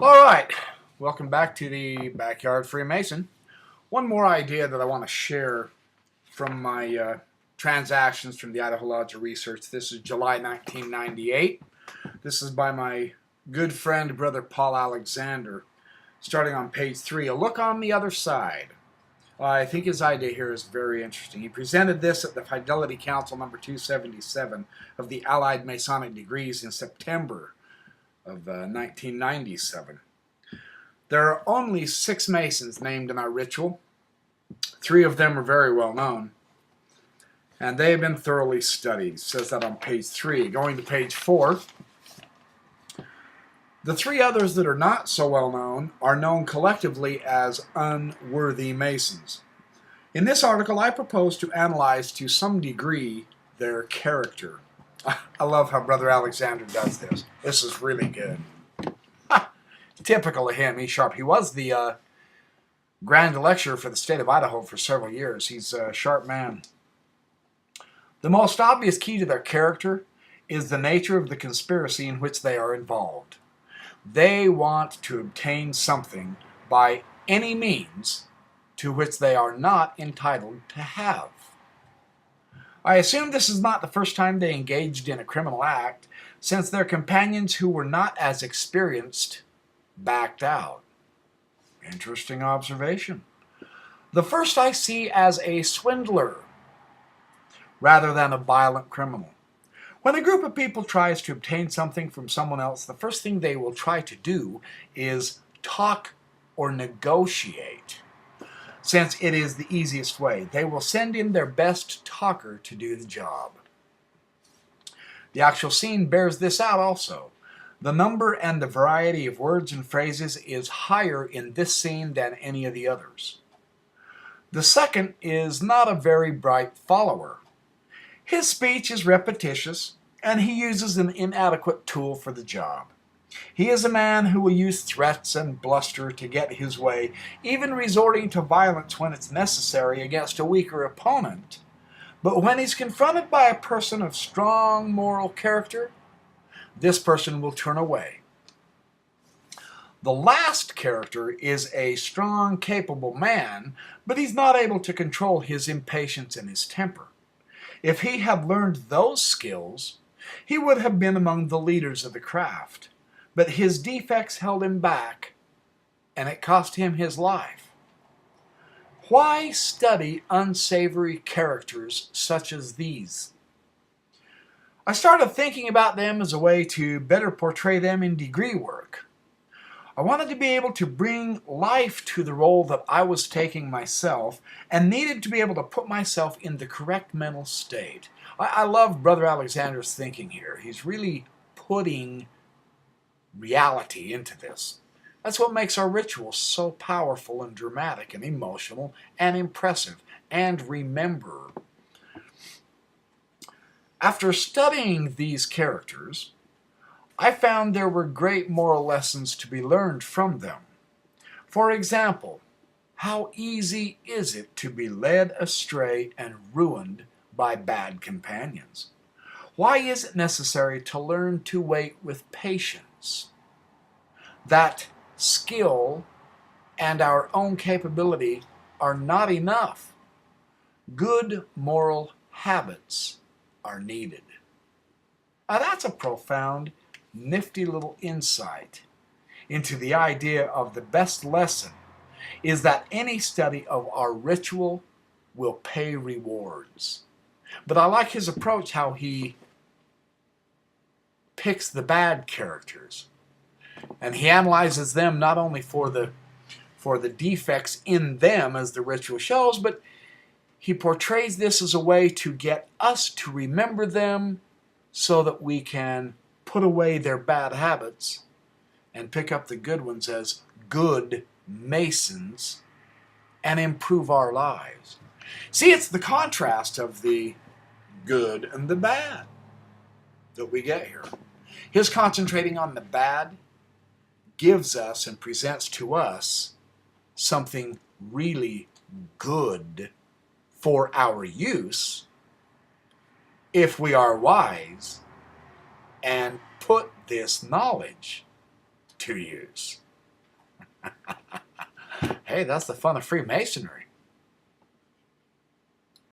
All right, welcome back to the Backyard Freemason. One more idea that I want to share from my transactions from the Idaho Lodge of Research. This is July 1998. This is by my good friend, Brother Paul Alexander, starting on page 3. A look on the other side. I think his idea here is very interesting. He presented this at the Fidelity Council number 277 of the Allied Masonic Degrees in September of 1997. There are only 6 Masons named in our ritual. 3 of them are very well known, and they have been thoroughly studied. It says that on page 3. Going to page 4, the 3 others that are not so well known are known collectively as unworthy Masons. In this article, I propose to analyze to some degree their character. I love how Brother Alexander does this. This is really good. Typical of him. He's sharp. He was the Grand Lecturer for the state of Idaho for several years. He's a sharp man. The most obvious key to their character is the nature of the conspiracy in which they are involved. They want to obtain something by any means to which they are not entitled to have. I assume this is not the first time they engaged in a criminal act, since their companions who were not as experienced backed out. Interesting observation. The first I see as a swindler rather than a violent criminal. When a group of people tries to obtain something from someone else, the first thing they will try to do is talk or negotiate. Since it is the easiest way, they will send in their best talker to do the job. The actual scene bears this out also. The number and the variety of words and phrases is higher in this scene than any of the others. The second is not a very bright follower. His speech is repetitious, and he uses an inadequate tool for the job. He is a man who will use threats and bluster to get his way, even resorting to violence when it's necessary against a weaker opponent. But when he's confronted by a person of strong moral character, this person will turn away. The last character is a strong, capable man, but he's not able to control his impatience and his temper. If he had learned those skills, he would have been among the leaders of the craft. But his defects held him back, and it cost him his life. Why study unsavory characters such as these? I started thinking about them as a way to better portray them in degree work. I wanted to be able to bring life to the role that I was taking myself, and needed to be able to put myself in the correct mental state. I love Brother Alexander's thinking here. He's really putting reality into this. That's what makes our ritual so powerful and dramatic and emotional and impressive. And remember, after studying these characters, I found there were great moral lessons to be learned from them. For example, how easy is it to be led astray and ruined by bad companions? Why is it necessary to learn to wait with patience? That skill and our own capability are not enough. Good moral habits are needed. Now that's a profound, nifty little insight into the idea of the best lesson is that any study of our ritual will pay rewards. But I like his approach, how he picks the bad characters and he analyzes them not only for the defects in them as the ritual shows, but he portrays this as a way to get us to remember them so that we can put away their bad habits and pick up the good ones as good Masons and improve our lives. See, it's the contrast of the good and the bad that we get here. His concentrating on the bad gives us and presents to us something really good for our use if we are wise and put this knowledge to use. Hey, that's the fun of Freemasonry.